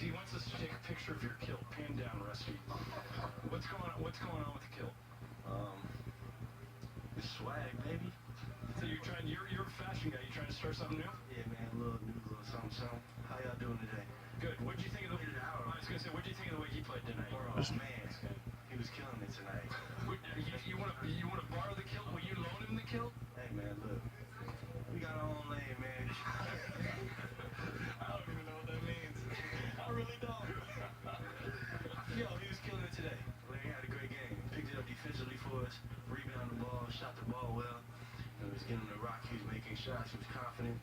he wants us to take a picture of your kilt. Pan down, Rusty. What's going on? What's going on with the kilt? It's swag, baby. So you're a fashion guy. You trying to start something new? Yeah, man, a little something. How y'all doing today? Good. What'd you think of the? I was gonna say, what'd you think of the way he played tonight? Oh man, he was killing it tonight. You want to borrow the kilt? Will you loan him the kilt? Hey man, look, we got our own lane, man. I don't even know what that means. I really don't. Yo, he was killing it today. Larry had a great game. Picked it up defensively for us, rebounded the ball, shot the ball well. He was getting the rock. He was making shots. He was confident.